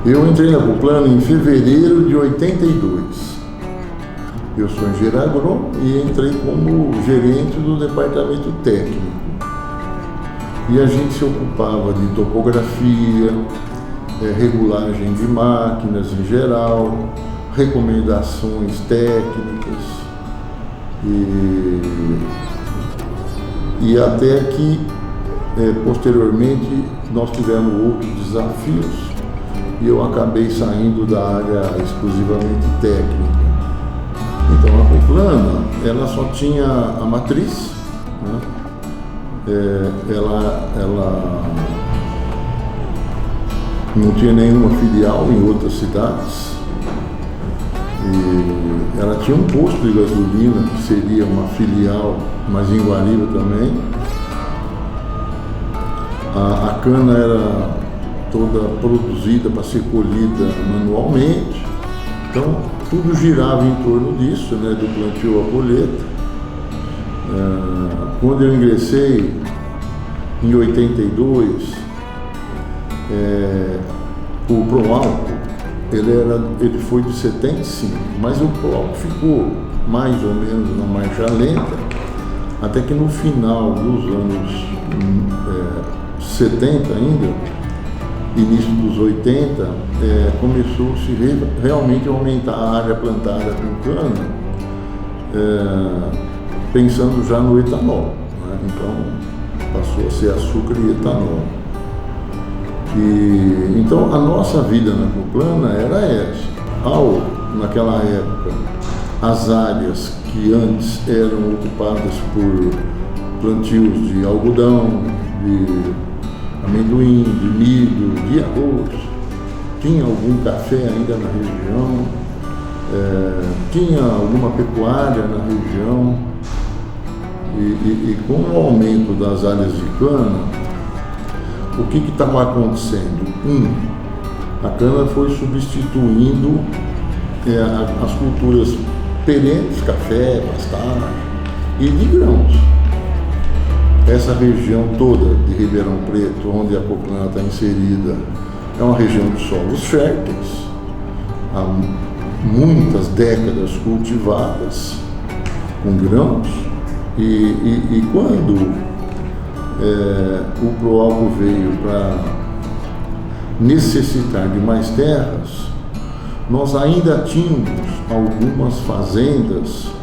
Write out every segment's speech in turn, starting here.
Eu entrei na Cuplana em fevereiro de 82. Eu sou engenheiro agrônomo e entrei como gerente do departamento técnico. E a gente se ocupava de topografia, regulagem de máquinas em geral, recomendações técnicas e até que posteriormente nós tivemos outros desafios e eu acabei saindo da área exclusivamente técnica. Então a Cuplana, ela só tinha a matriz, né? Ela não tinha nenhuma filial em outras cidades e ela tinha um posto de gasolina que seria uma filial, mas em Guariba também. A cana era toda produzida para ser colhida manualmente, então tudo girava em torno disso, né, do plantio à colheita. Quando eu ingressei em 82, o Proálcool, ele foi de 75, mas o Proálcool ficou mais ou menos na marcha lenta, até que no final dos anos 70 ainda, início dos 80, começou-se realmente a aumentar a área plantada com cana, pensando já no etanol, né? Então passou a ser açúcar e etanol. Então a nossa vida na Cuplana era essa. Naquela época, as áreas que antes eram ocupadas por plantios de algodão, de amendoim, de milho, de arroz, tinha algum café ainda na região, tinha alguma pecuária na região, e com o aumento das áreas de cana, o que estava acontecendo? A cana foi substituindo as culturas perenes, café, pastagem e de grãos. Essa região toda de Ribeirão Preto, onde a Cuplana está inserida, é uma região de solos férteis, há muitas décadas cultivadas com grãos, e quando o Proálcool veio para necessitar de mais terras, nós ainda tínhamos algumas fazendas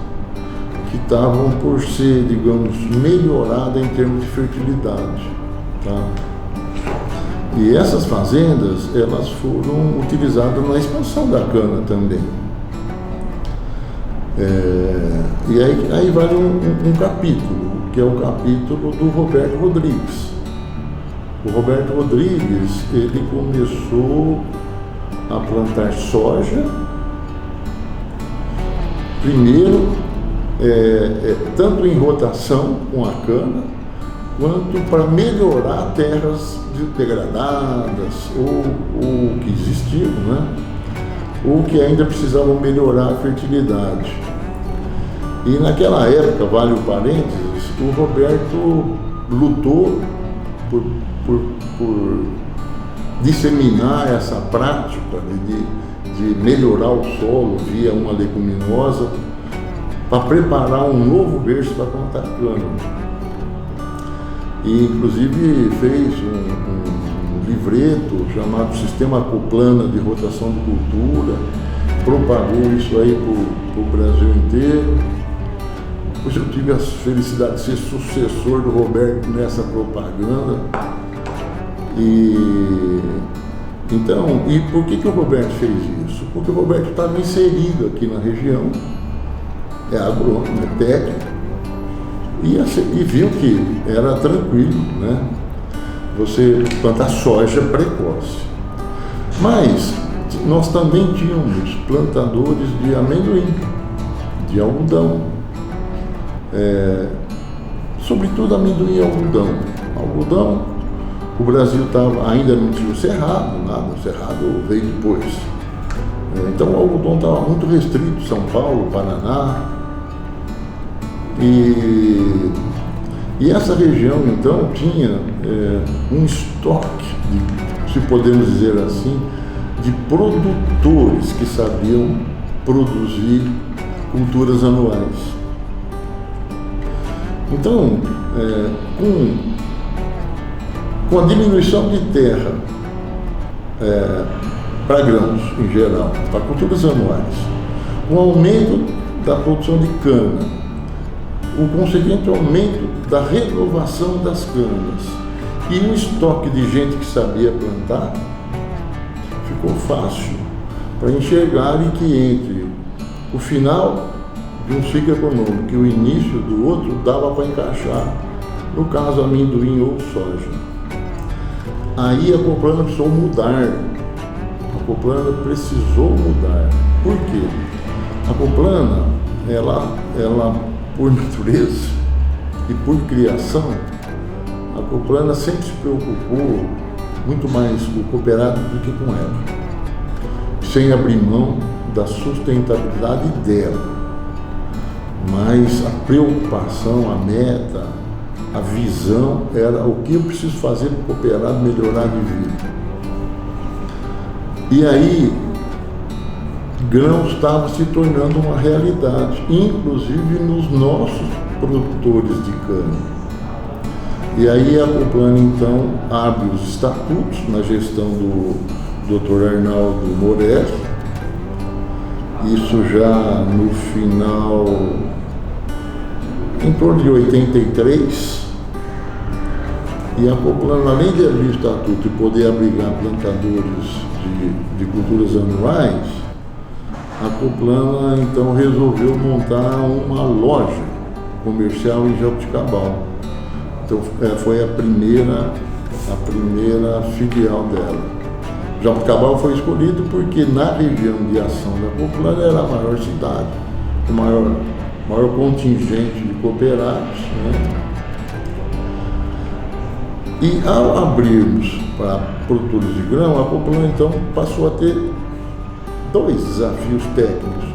que estavam por ser, digamos, melhoradas em termos de fertilidade, tá? E essas fazendas, elas foram utilizadas na expansão da cana também. E aí vale um capítulo, que é o capítulo do Roberto Rodrigues. O Roberto Rodrigues, ele começou a plantar soja, primeiro, tanto em rotação com a cana, quanto para melhorar terras degradadas ou que existiam, né? Ou que ainda precisavam melhorar a fertilidade. E naquela época, vale o parênteses, o Roberto lutou por disseminar essa prática de melhorar o solo via uma leguminosa, para preparar um novo berço para plantar cana. E inclusive fez um livreto chamado Sistema Cuplana de Rotação de Cultura, propagou isso aí para o Brasil inteiro. Depois eu tive a felicidade de ser sucessor do Roberto nessa propaganda. Então, e por que o Roberto fez isso? Porque o Roberto estava inserido aqui na região, é agrônomo, é técnico, e viu que era tranquilo, né? Você plantar soja precoce. Mas nós também tínhamos plantadores de amendoim, de algodão, sobretudo amendoim e algodão. Algodão, o Brasil ainda não tinha o cerrado, nada, o cerrado veio depois. Então o algodão estava muito restrito, São Paulo, Paraná. E essa região, então, tinha um estoque, se podemos dizer assim, de produtores que sabiam produzir culturas anuais. Então, com a diminuição de terra para grãos em geral, para culturas anuais, o aumento da produção de cana, o consequente aumento da renovação das canas e um estoque de gente que sabia plantar, ficou fácil para enxergarem que entre o final de um ciclo econômico e o início do outro dava para encaixar, no caso amendoim ou soja. Aí a Coplana precisou mudar. A Coplana precisou mudar. Por quê? A Coplana, ela por natureza e por criação, a Coplana sempre se preocupou muito mais com o cooperado do que com ela, sem abrir mão da sustentabilidade dela. Mas a preocupação, a meta, a visão era o que eu preciso fazer para o cooperado melhorar de vida. E aí, grãos estava se tornando uma realidade, inclusive nos nossos produtores de cana. E aí a Coplana, então, abre os estatutos na gestão do Dr. Arnaldo Morelli, isso já no final, em torno de 83, e a Coplana, além de abrir o estatuto e poder abrigar plantadores de culturas anuais, a Coplana então resolveu montar uma loja comercial em Jaboticabal. Então foi a primeira filial dela. Jaboticabal foi escolhido porque na região de ação da Coplana era a maior cidade, o maior contingente de cooperados, né? E ao abrirmos para produtores de grão, a Coplana então passou a ter dois desafios técnicos.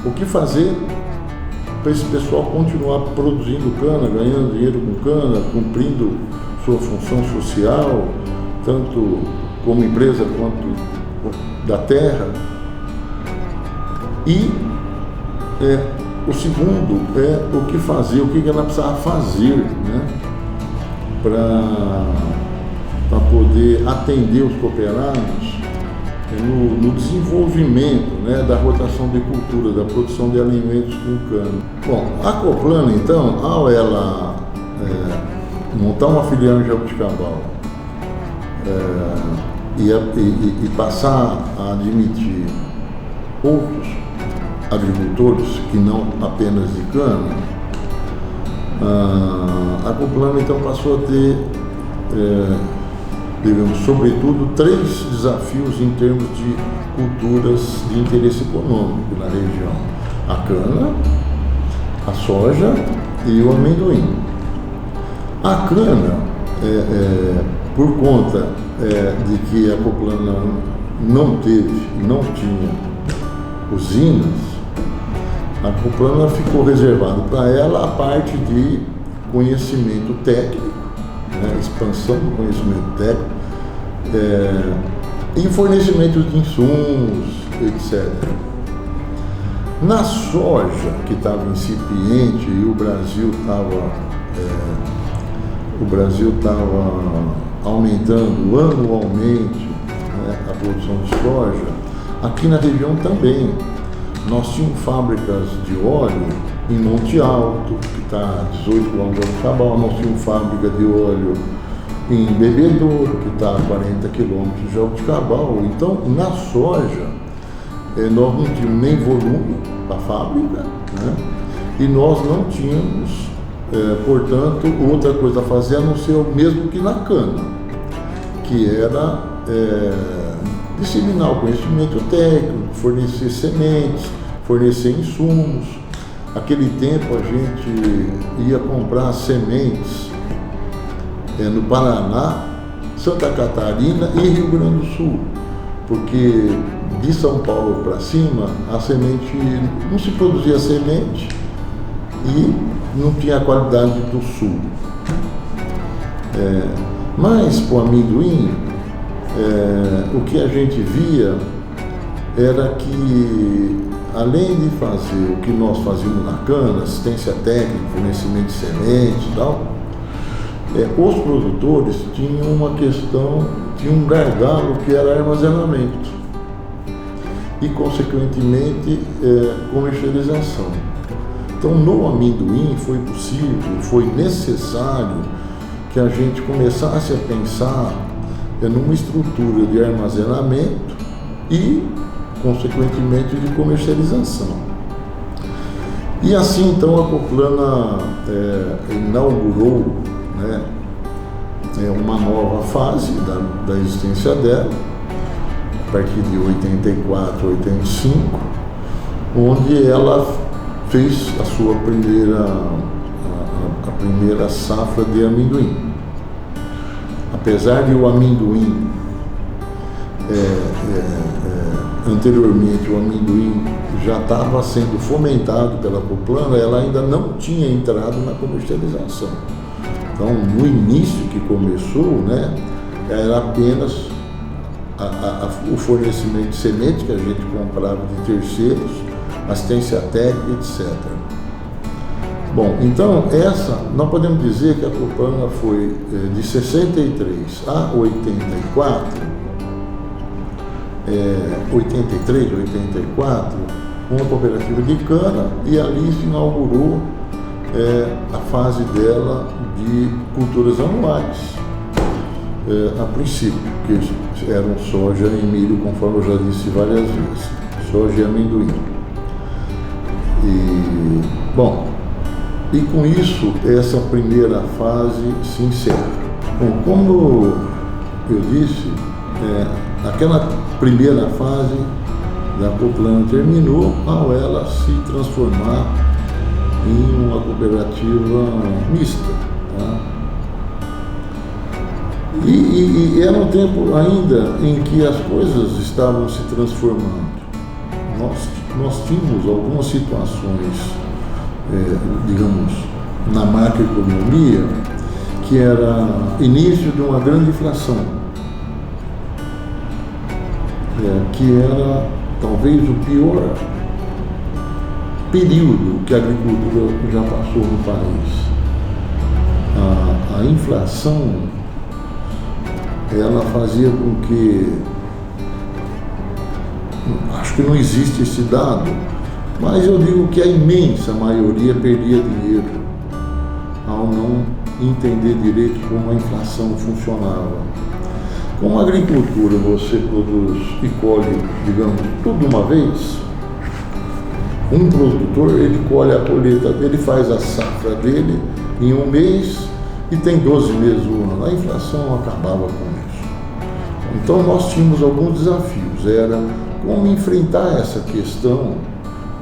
O que fazer para esse pessoal continuar produzindo cana, ganhando dinheiro com cana, cumprindo sua função social, tanto como empresa quanto da terra. E o segundo é o que fazer, o que ela precisava fazer, né, para poder atender os cooperados no desenvolvimento, né, da rotação de cultura, da produção de alimentos com cana. Bom, a Coplana, então, ao ela montar uma filial em Jaboticabal e passar a admitir outros agricultores que não apenas de cana, a Coplana então passou a ter, digamos, sobretudo, três desafios em termos de culturas de interesse econômico na região: a cana, a soja e o amendoim. A cana, por conta de que a Coplana não tinha usinas, a Coplana ficou reservada para ela a parte de conhecimento técnico, né, expansão do conhecimento técnico, e fornecimento de insumos, etc. Na soja, que estava incipiente e o Brasil estava aumentando anualmente, né, a produção de soja, aqui na região também. Nós tínhamos fábricas de óleo em Monte Alto, que está a 18 quilômetros de Jaboticabal. Nós tínhamos fábrica de óleo em Bebedouro, que está a 40 quilômetros de Jaboticabal. Então, na soja, nós não tínhamos nem volume para a fábrica, né? E nós não tínhamos, portanto, outra coisa a fazer a não ser o mesmo que na cana, que era disseminar o conhecimento técnico, fornecer sementes, fornecer insumos. Naquele tempo a gente ia comprar sementes no Paraná, Santa Catarina e Rio Grande do Sul, porque de São Paulo para cima a semente não se produzia semente e não tinha a qualidade do Sul. Mas para o amendoim, o que a gente via era que, além de fazer o que nós fazíamos na cana, assistência técnica, fornecimento de semente e tal, os produtores tinham uma questão, tinham um gargalo que era armazenamento e, consequentemente, comercialização. Então, no amendoim foi possível, foi necessário que a gente começasse a pensar numa estrutura de armazenamento e, consequentemente, de comercialização. E assim, então, a Coplana inaugurou, né, uma nova fase da existência dela, a partir de 84, 85, onde ela fez a sua a primeira safra de amendoim. Apesar de o amendoim, anteriormente o amendoim já estava sendo fomentado pela Coplana, ela ainda não tinha entrado na comercialização. Então, no início que começou, né, era apenas o fornecimento de semente que a gente comprava de terceiros, assistência técnica, etc. Bom, então nós podemos dizer que a Coplana foi de 63 a 84, 83, 84, uma cooperativa de cana, e ali se inaugurou a fase dela de culturas anuais, a princípio, que eram soja e milho, conforme eu já disse várias vezes, soja e amendoim. E, bom, e com isso, essa primeira fase se encerra. Bom, como eu disse, aquela primeira fase da Coplana terminou ao ela se transformar em uma cooperativa mista. Tá? E era um tempo ainda em que as coisas estavam se transformando. Nós tínhamos algumas situações, digamos, na macroeconomia, que era início de uma grande inflação, que era talvez o pior período que a agricultura já passou no país. A inflação, ela fazia com que, acho que não existe esse dado, mas eu digo que a imensa maioria perdia dinheiro ao não entender direito como a inflação funcionava. Com a agricultura você produz e colhe, digamos, tudo de uma vez. Um produtor, ele colhe a colheita dele, faz a safra dele em um mês e tem 12 meses no ano. A inflação acabava com isso. Então nós tínhamos alguns desafios, era como enfrentar essa questão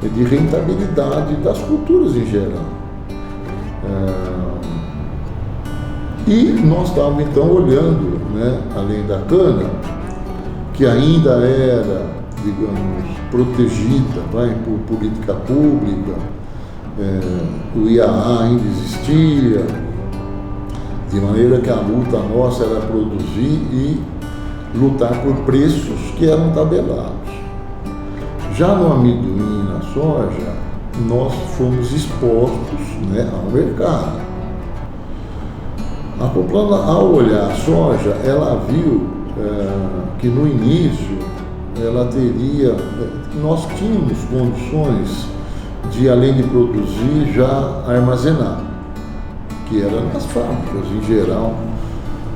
de rentabilidade das culturas em geral. E nós estávamos então olhando, né, além da cana, que ainda era, digamos, protegida por política pública, o IAA ainda existia, de maneira que a luta nossa era produzir e lutar por preços que eram tabelados. Já no amendoim e na soja, nós fomos expostos, né, ao mercado. A Coplana, ao olhar a soja, ela viu que no início ela teria, nós tínhamos condições de, além de produzir, já armazenar, que era nas fábricas em geral.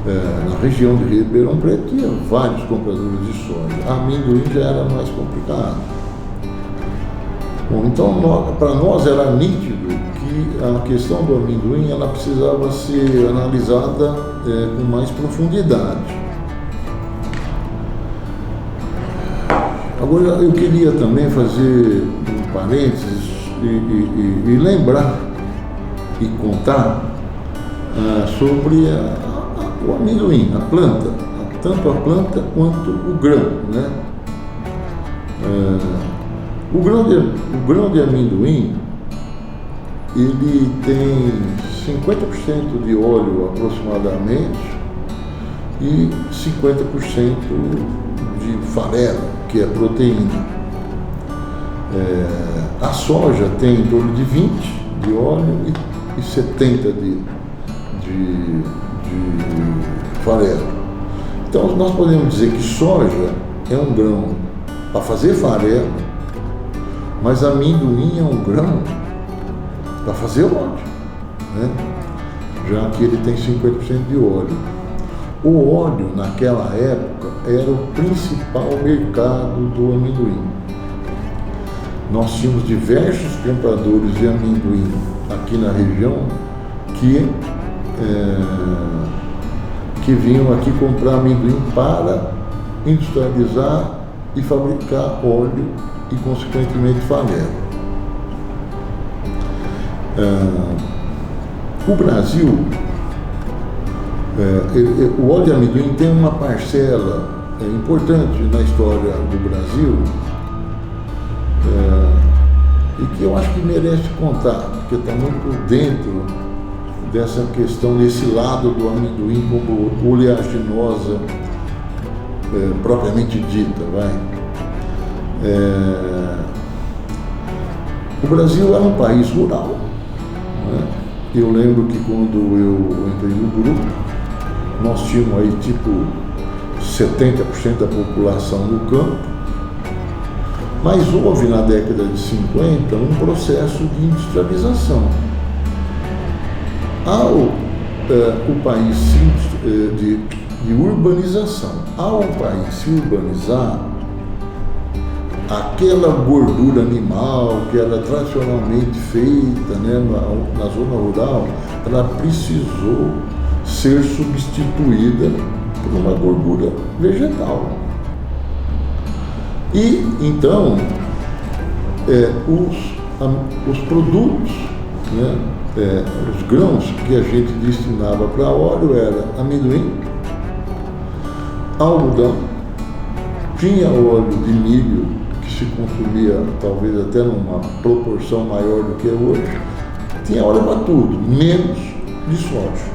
Na região de Ribeirão Preto tinha vários compradores de soja. Amendoim já era mais complicado. Bom, então para nós era nítido que a questão do amendoim ela precisava ser analisada com mais profundidade. Agora eu queria também fazer um parênteses e lembrar e contar sobre o amendoim, a planta, tanto a planta quanto o grão, né? O grão de amendoim, ele tem 50% de óleo aproximadamente e 50% de farelo, que é proteína. A soja tem em torno de 20% de óleo e 70% de farelo. Então nós podemos dizer que soja é um grão para fazer farelo, mas amendoim é um grão para fazer óleo, né? Já que ele tem 50% de óleo. O óleo, naquela época, era o principal mercado do amendoim. Nós tínhamos diversos compradores de amendoim aqui na região que vinham aqui comprar amendoim para industrializar e fabricar óleo e, consequentemente, farelo. O Brasil, o óleo de amendoim tem uma parcela importante na história do Brasil, e que eu acho que merece contar, porque está muito dentro dessa questão, desse lado do amendoim como oleaginosa propriamente dita, O Brasil era um país rural, né? Eu lembro que quando eu entrei no grupo, nós tínhamos aí tipo 70% da população no campo, mas houve na década de 50 um processo de industrialização. O país de urbanização, ao país se urbanizar, aquela gordura animal que era tradicionalmente feita, né, na zona rural, ela precisou ser substituída por uma gordura vegetal. E então os produtos, né, os grãos que a gente destinava para óleo era amendoim, algodão, tinha óleo de milho que se consumia talvez até numa proporção maior do que é hoje, tinha óleo para tudo, menos de soja.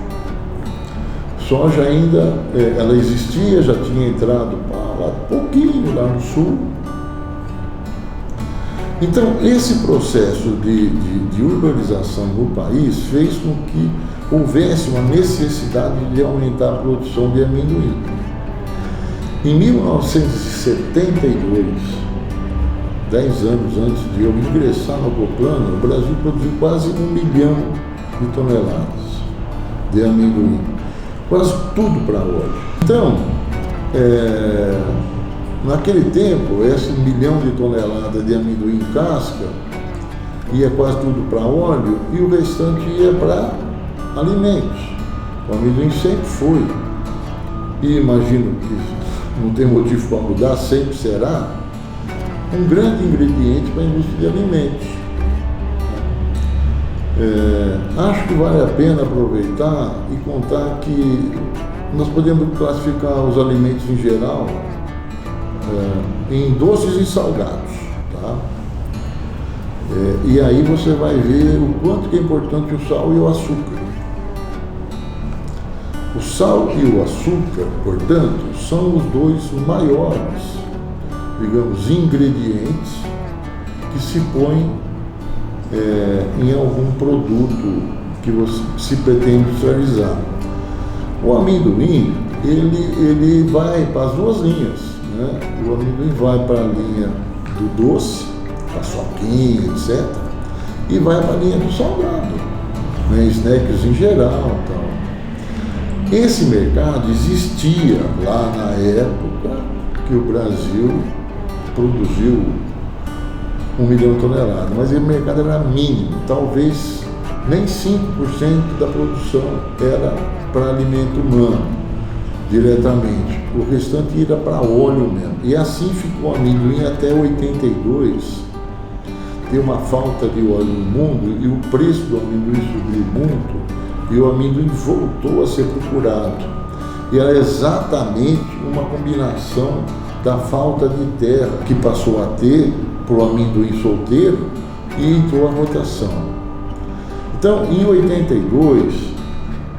Soja ainda, ela existia, já tinha entrado lá pouquinho lá no sul. Então, esse processo de urbanização no país fez com que houvesse uma necessidade de aumentar a produção de amendoim. Em 1972, 10 anos antes de eu ingressar no Coplano, o Brasil produziu quase 1 milhão de toneladas de amendoim. Quase tudo para óleo. Então, naquele tempo, esse 1 milhão de toneladas de amendoim em casca ia quase tudo para óleo e o restante ia para alimentos. O amendoim sempre foi, e imagino que não tem motivo para mudar, sempre será, um grande ingrediente para a indústria de alimentos. Acho que vale a pena aproveitar e contar que nós podemos classificar os alimentos em geral em doces e salgados, tá? E aí você vai ver o quanto que é importante o sal e o açúcar. O sal e o açúcar, portanto, são os dois maiores, digamos, ingredientes que se põem em algum produto que você se pretende industrializar. O amendoim, ele vai para as duas linhas, né? O amendoim vai para a linha do doce, paçoquinha, etc. E vai para a linha do salgado, né? Snacks em geral, tal. Esse mercado existia lá na época que o Brasil produziu 1 milhão de toneladas, mas o mercado era mínimo, talvez nem 5% da produção era para alimento humano, diretamente. O restante ia para óleo mesmo. E assim ficou o amendoim até 82. Tem uma falta de óleo no mundo e o preço do amendoim subiu muito e o amendoim voltou a ser procurado. E era exatamente uma combinação da falta de terra que passou a ter para o amendoim solteiro e entrou a rotação. Então, em 82,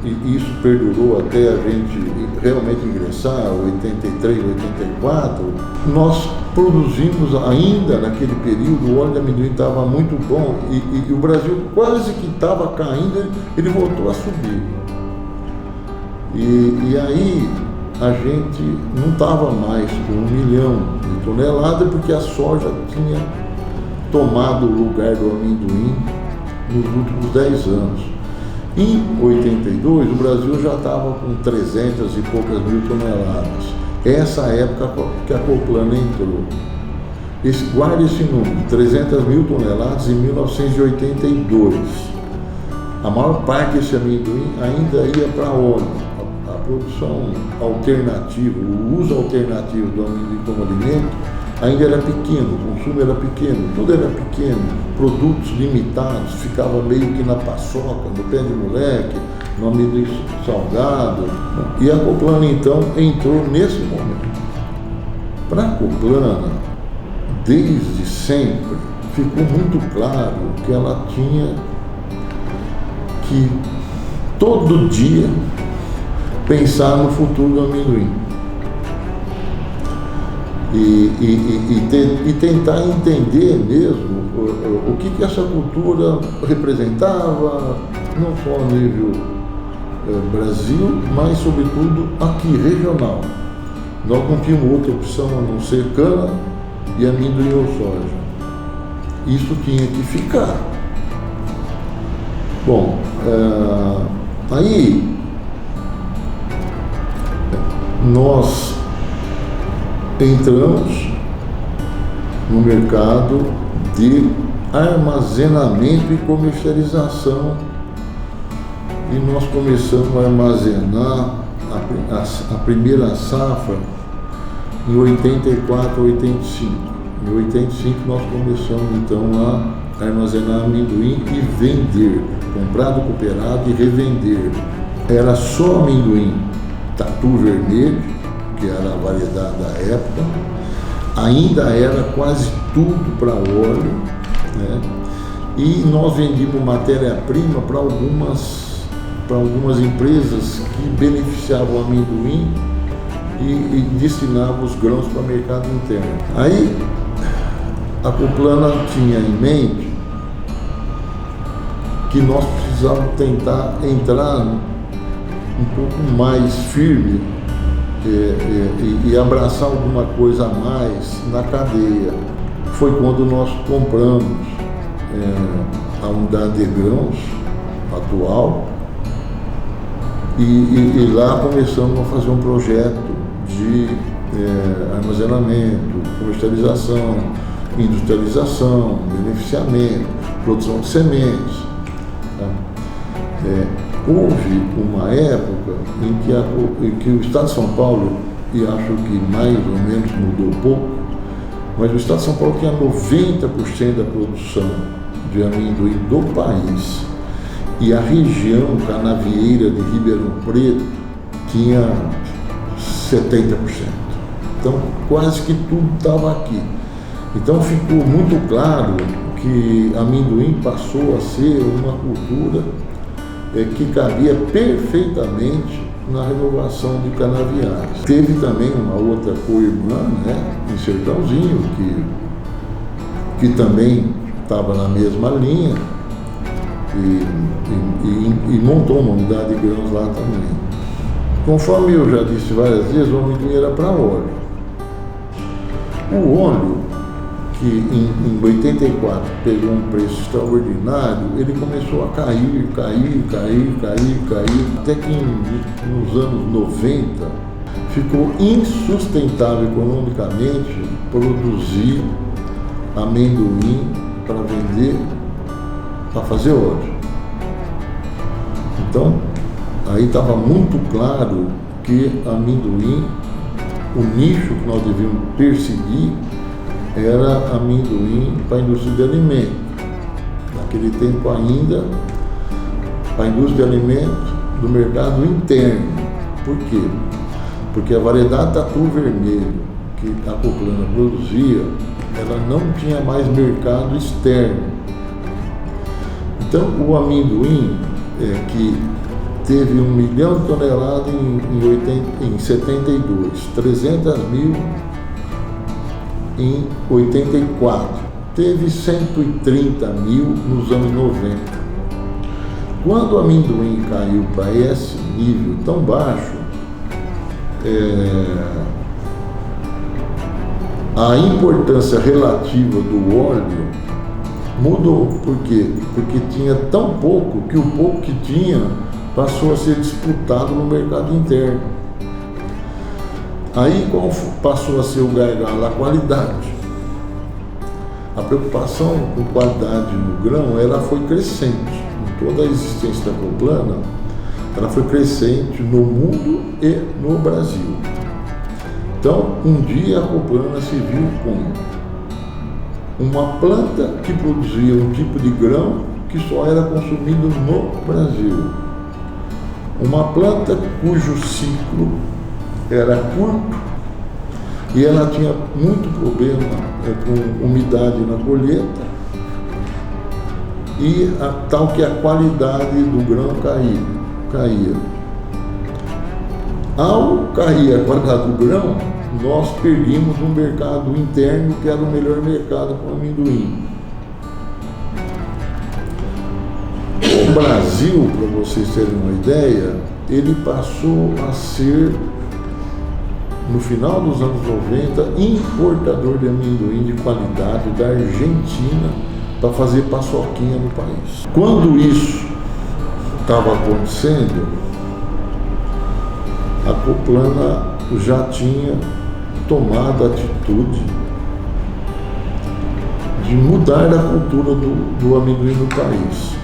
e isso perdurou até a gente realmente ingressar, 83, 84, nós produzimos ainda naquele período, o óleo de amendoim estava muito bom e o Brasil quase que estava caindo, ele voltou a subir. E aí a gente não estava mais com 1 milhão de toneladas porque a soja tinha tomado o lugar do amendoim nos últimos 10 anos. Em 82, o Brasil já estava com 300 e poucas mil toneladas. Essa época que a Coplana entrou. Guarde esse número, 300 mil toneladas em 1982. A maior parte desse amendoim ainda ia para óleo. A produção alternativa, o uso alternativo do amendoim como alimento ainda era pequeno, o consumo era pequeno, tudo era pequeno, produtos limitados, ficava meio que na paçoca, no pé de moleque, no amendoim salgado. E a Coplana então entrou nesse momento. Para a Coplana, desde sempre, ficou muito claro que ela tinha que todo dia pensar no futuro do amendoim e tentar entender mesmo o que essa cultura representava, não só a nível Brasil, mas sobretudo aqui, regional. Nós não tínhamos outra opção a não ser cana e amendoim ou soja. Isso tinha que ficar. Bom, aí nós entramos no mercado de armazenamento e comercialização e nós começamos a armazenar a primeira safra em 84, 85. Em 85 nós começamos então a armazenar amendoim e vender, comprar do cooperado e revender. Era só amendoim tatu vermelho, que era a variedade da época, ainda era quase tudo para óleo, né? E nós vendíamos matéria-prima para algumas empresas que beneficiavam o amendoim e destinavam os grãos para o mercado interno. Aí a Coplana tinha em mente que nós precisávamos tentar entrar um pouco mais firme e abraçar alguma coisa a mais na cadeia. Foi quando nós compramos a unidade de grãos atual e lá começamos a fazer um projeto de armazenamento, comercialização, industrialização, beneficiamento, produção de sementes. Tá? Houve uma época em que o Estado de São Paulo, e acho que mais ou menos mudou pouco, mas o Estado de São Paulo tinha 90% da produção de amendoim do país e a região canavieira de Ribeirão Preto tinha 70%. Então quase que tudo estava aqui. Então ficou muito claro que amendoim passou a ser uma cultura que cabia perfeitamente na renovação de canaviais. Teve também uma outra co-irmã, né, em Sertãozinho, que também estava na mesma linha e montou uma unidade de grãos lá também. Conforme eu já disse várias vezes, o amendoim era para óleo. O óleo, que em 84 pegou um preço extraordinário, ele começou a cair, até que nos anos 90 ficou insustentável economicamente produzir amendoim para vender, para fazer óleo. Então, aí estava muito claro que amendoim, o nicho que nós devíamos perseguir, era amendoim para a indústria de alimento. Naquele tempo ainda, a indústria de alimento do mercado interno. Por quê? Porque a variedade tatu vermelho que a Coplana produzia, ela não tinha mais mercado externo. Então o amendoim que teve 1 milhão de toneladas em 72, 300 mil em 84, teve 130 mil nos anos 90. Quando o amendoim caiu para esse nível tão baixo, a importância relativa do óleo mudou. Por quê? Porque tinha tão pouco que o pouco que tinha passou a ser disputado no mercado interno. Aí passou a ser o gargalo a qualidade. A preocupação com qualidade no grão, ela foi crescente. Em toda a existência da Coplana, ela foi crescente no mundo e no Brasil. Então, um dia a Coplana se viu como uma planta que produzia um tipo de grão que só era consumido no Brasil. Uma planta cujo ciclo era curto e ela tinha muito problema com umidade na colheita e tal que a qualidade do grão caía. Ao cair a qualidade do grão, nós perdemos um mercado interno que era o melhor mercado para o amendoim. O Brasil, para vocês terem uma ideia, ele passou a ser, no final dos anos 90, importador de amendoim de qualidade da Argentina para fazer paçoquinha no país. Quando isso estava acontecendo, a Coplana já tinha tomado a atitude de mudar a cultura do amendoim no país.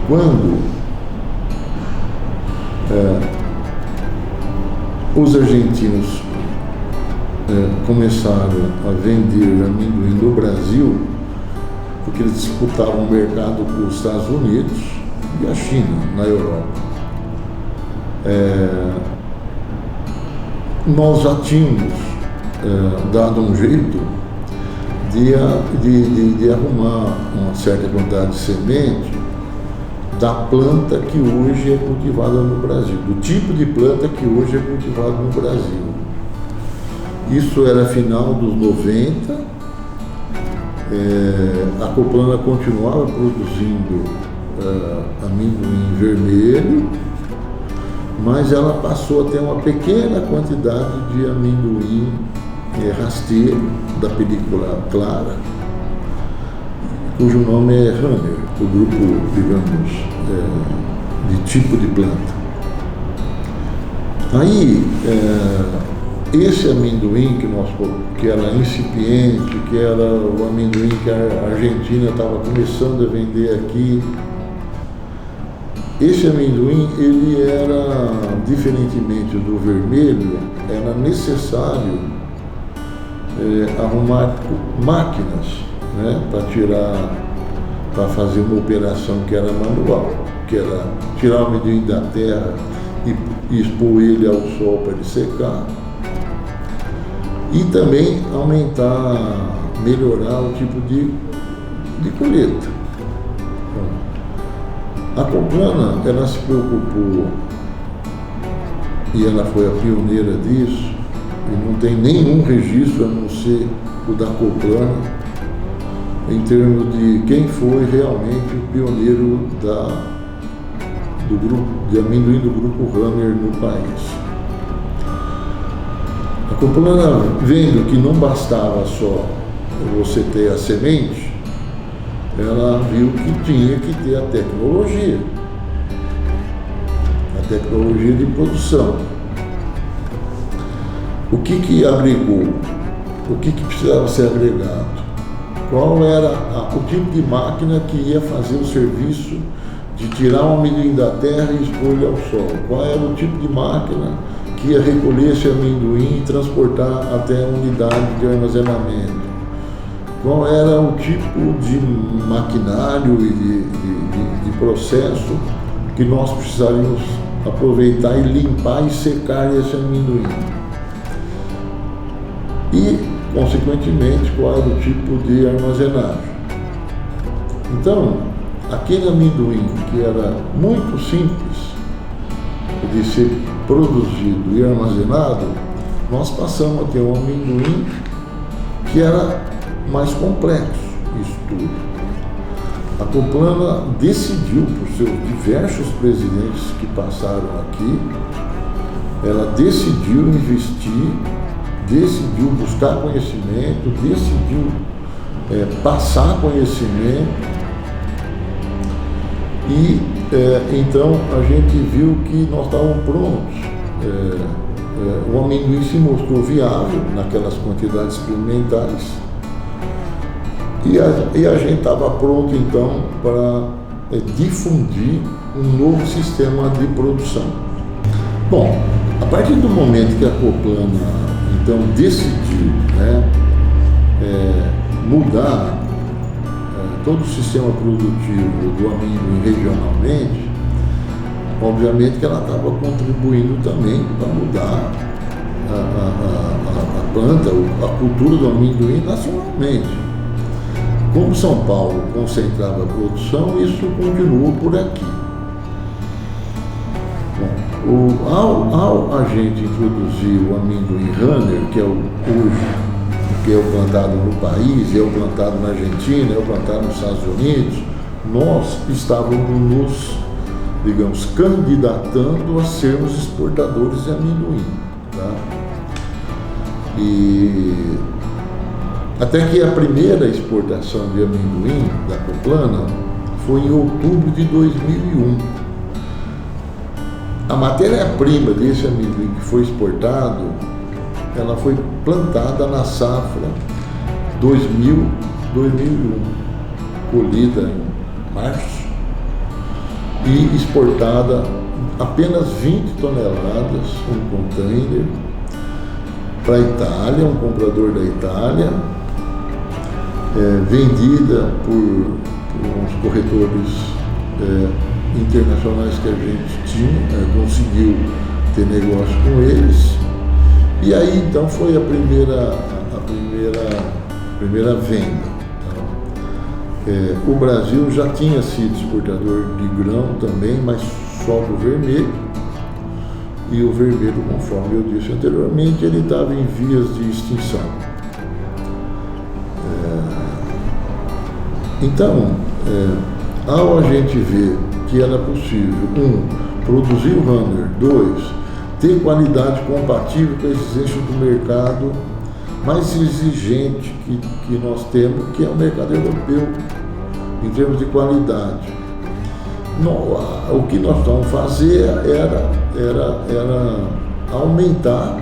Quando os argentinos começaram a vender amendoim no Brasil, porque eles disputavam o mercado com os Estados Unidos e a China, na Europa. Nós já tínhamos dado um jeito de arrumar uma certa quantidade de semente da planta que hoje é cultivada no Brasil, do tipo de planta que hoje é cultivada no Brasil. Isso era final dos 90, a Coplana continuava produzindo amendoim vermelho, mas ela passou a ter uma pequena quantidade de amendoim rasteiro, da película clara, cujo nome é Runner, o grupo, digamos, de tipo de planta. Aí, esse amendoim que era incipiente, que era o amendoim que a Argentina estava começando a vender aqui, esse amendoim, ele era, diferentemente do vermelho, era necessário arrumar máquinas, né, para fazer uma operação que era manual, que era tirar o amendoim da terra e expor ele ao sol para ele secar, e também melhorar o tipo de colheita. A Coplana, ela se preocupou, e ela foi a pioneira disso, e não tem nenhum registro a não ser o da Coplana, em termos de quem foi realmente o pioneiro do grupo de amendoim do grupo Runner no país. A Coplana, vendo que não bastava só você ter a semente, ela viu que tinha que ter a tecnologia de produção. O que agregou? O que precisava ser agregado? Qual era o tipo de máquina que ia fazer o serviço de tirar o amendoim da terra e expor ele ao sol? Qual era o tipo de máquina que ia recolher esse amendoim e transportar até a unidade de armazenamento? Qual era o tipo de maquinário e de processo que nós precisaríamos aproveitar e limpar e secar esse amendoim? E, consequentemente, qual era o tipo de armazenagem? Então, aquele amendoim que era muito simples de ser produzido e armazenado, nós passamos a ter um amendoim que era mais complexo, isso tudo. A Coplana decidiu, por seus diversos presidentes que passaram aqui, ela decidiu investir, decidiu buscar conhecimento, decidiu passar conhecimento e então a gente viu que nós estávamos prontos. O amendoim se mostrou viável naquelas quantidades experimentais e a gente estava pronto então para difundir um novo sistema de produção. Bom, a partir do momento que a Coplana então decidiu mudar todo o sistema produtivo do amendoim regionalmente, obviamente que ela estava contribuindo também para mudar a planta, a cultura do amendoim nacionalmente. Como São Paulo concentrava a produção, isso continuou por aqui. Bom, ao a gente introduzir o amendoim Runner, que é o plantado no país, é o plantado na Argentina, é o plantado nos Estados Unidos, nós estávamos nos, digamos, candidatando a sermos exportadores de amendoim. Tá? E até que a primeira exportação de amendoim da Coplana foi em outubro de 2001. A matéria-prima desse amendoim que foi exportado, ela foi plantada na safra 2000-2001, colhida em março e exportada apenas 20 toneladas, um container, para a Itália, um comprador da Itália, vendida por uns corretores internacionais que a gente tinha, conseguiu ter negócio com eles. E aí então foi a primeira venda. O Brasil já tinha sido exportador de grão também, mas só do vermelho. E o vermelho, conforme eu disse anteriormente, ele estava em vias de extinção. Então, ao a gente ver que era possível, produzir o Runner, 2, ter qualidade compatível com a exigência do mercado mais exigente que nós temos, que é o mercado europeu, em termos de qualidade. O que nós vamos fazer era aumentar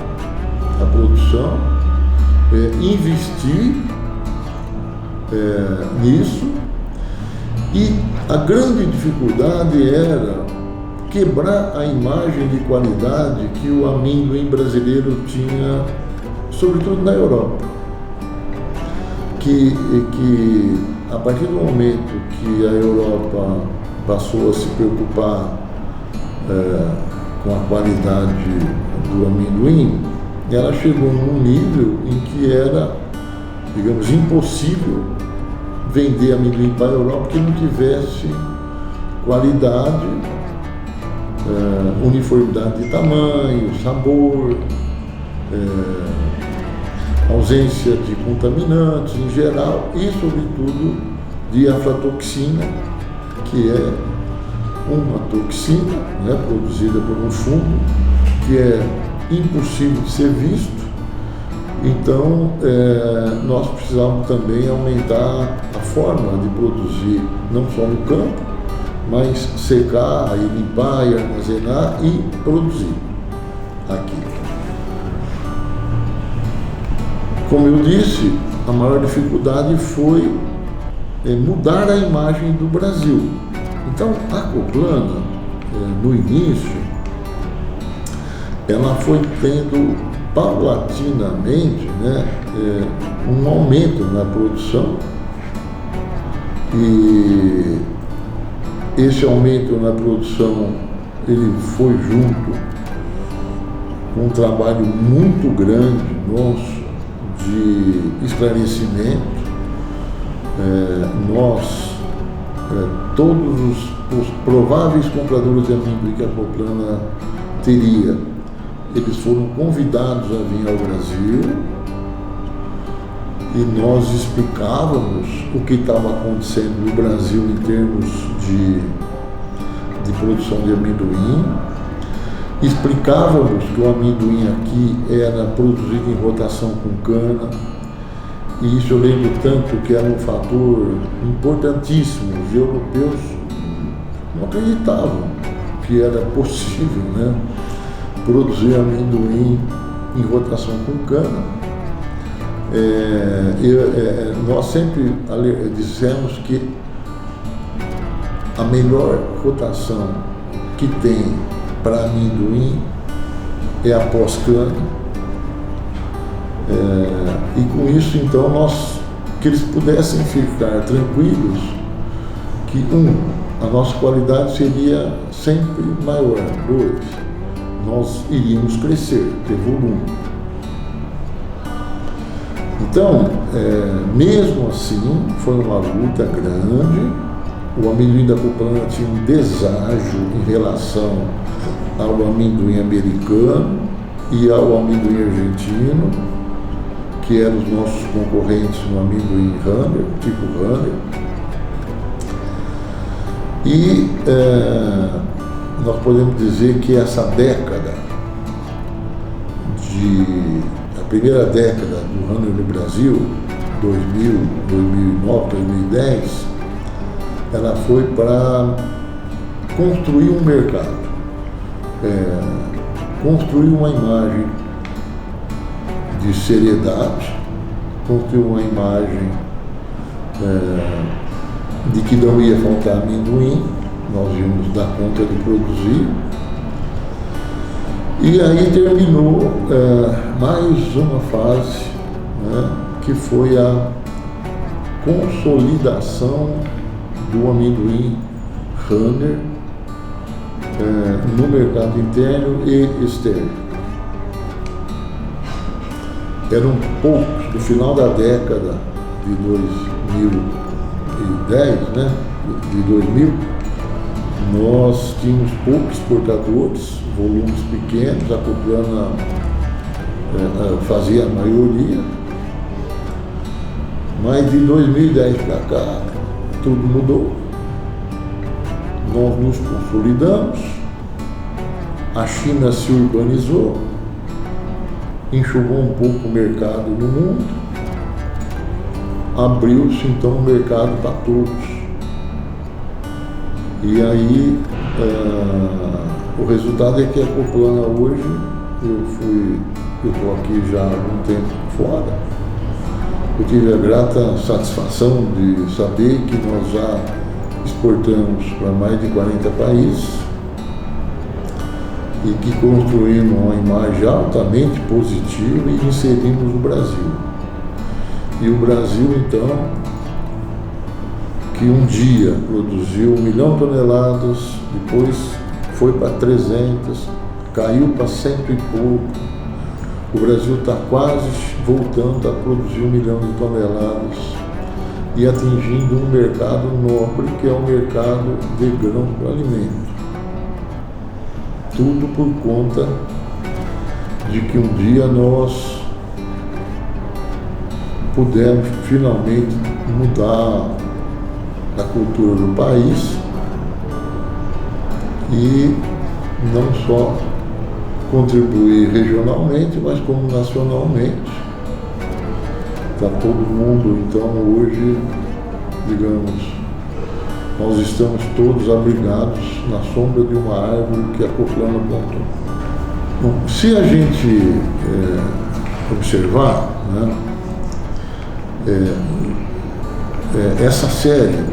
a produção, investir nisso, e a grande dificuldade era quebrar a imagem de qualidade que o amendoim brasileiro tinha, sobretudo na Europa. Que a partir do momento que a Europa passou a se preocupar com a qualidade do amendoim, ela chegou num nível em que era, digamos, impossível vender amendoim para a Europa que não tivesse qualidade, uniformidade de tamanho, sabor, ausência de contaminantes em geral e, sobretudo, de aflatoxina, que é uma toxina produzida por um fungo que é impossível de ser visto. Então, nós precisávamos também aumentar a forma de produzir, não só no campo, mas secar, e limpar, e armazenar e produzir aqui. Como eu disse, a maior dificuldade foi mudar a imagem do Brasil. Então, a Coplana, no início, ela foi tendo paulatinamente um aumento na produção, e esse aumento na produção ele foi junto com um trabalho muito grande nosso de esclarecimento. Nós todos os prováveis compradores de amendoim que a Coplana teria, eles foram convidados a vir ao Brasil e nós explicávamos o que estava acontecendo no Brasil em termos de produção de amendoim. Explicávamos que o amendoim aqui era produzido em rotação com cana, e isso eu lembro tanto que era um fator importantíssimo. Os europeus não acreditavam que era possível, né, produzir amendoim em rotação com cana. Nós sempre dissemos que a melhor rotação que tem para amendoim é a pós-cana, e com isso então que eles pudessem ficar tranquilos que a nossa qualidade seria sempre maior, 2, nós iríamos crescer, ter volume. Então, mesmo assim, foi uma luta grande. O amendoim da Coplana tinha um deságio em relação ao amendoim americano e ao amendoim argentino, que eram os nossos concorrentes no amendoim Runner, tipo Runner. E nós podemos dizer que essa década, a primeira década do Runner no Brasil, 2000, 2009, 2010, ela foi para construir um mercado, construir uma imagem de seriedade, construir uma imagem de que não ia faltar amendoim, nós íamos dar conta de produzir. E aí terminou mais uma fase, né, que foi a consolidação do amendoim Runner no mercado interno e externo. Eram poucos, no final da década de 2010, né, de 2000, nós tínhamos poucos exportadores, volumes pequenos, a Coplana fazia a maioria, mas de 2010 para cá tudo mudou. Nós nos consolidamos, a China se urbanizou, enxugou um pouco o mercado no mundo, abriu-se então o mercado para todos. E aí o resultado é que a Coplana hoje, eu estou aqui já há algum tempo fora, eu tive a grata satisfação de saber que nós já exportamos para mais de 40 países e que construímos uma imagem altamente positiva e inserimos o Brasil. E o Brasil, então, que um dia produziu 1 milhão de toneladas, depois foi para 300, caiu para 100 e pouco. O Brasil está quase voltando a produzir 1 milhão de toneladas e atingindo um mercado nobre, que é o mercado de grão para alimento. Tudo por conta de que um dia nós pudemos finalmente mudar a cultura do país e não só contribuir regionalmente, mas como nacionalmente. Está todo mundo, então, hoje, digamos, nós estamos todos abrigados na sombra de uma árvore que a Coplana plantou. Bom, se a gente observar, né, essa série,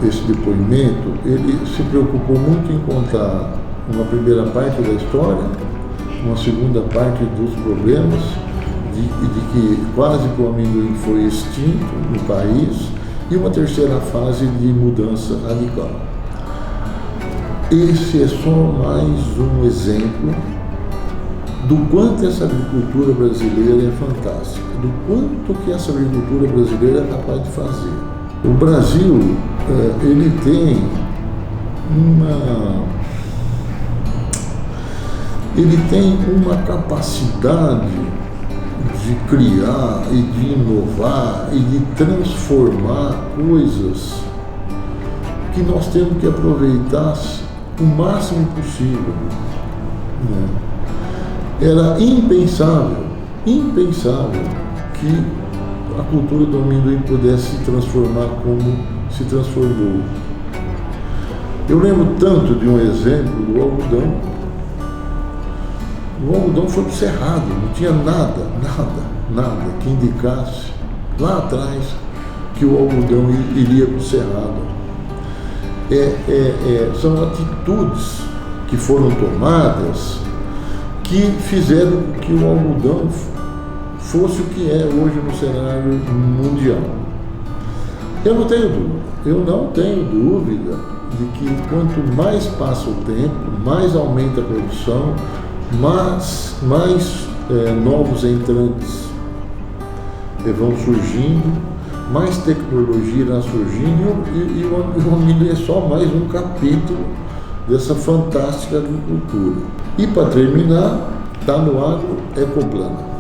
esse depoimento, ele se preocupou muito em contar uma primeira parte da história, uma segunda parte dos problemas, de que quase que o amendoim foi extinto no país, e uma terceira fase de mudança radical. Esse é só mais um exemplo do quanto essa agricultura brasileira é fantástica, do quanto que essa agricultura brasileira é capaz de fazer. O Brasil, ele tem uma capacidade de criar e de inovar e de transformar coisas que nós temos que aproveitar o máximo possível, né? Era impensável que a cultura do amendoim pudesse se transformar como se transformou. Eu lembro tanto de um exemplo do algodão. O algodão foi para o cerrado, não tinha nada que indicasse lá atrás que o algodão iria para o cerrado. São atitudes que foram tomadas que fizeram com que o algodão fosse o que é hoje no cenário mundial. Eu não tenho dúvida de que quanto mais passa o tempo, mais aumenta a produção, mais novos entrantes vão surgindo, mais tecnologia irá surgindo e o amendoim é só mais um capítulo dessa fantástica agricultura. E para terminar, está no Agro Ecoplano.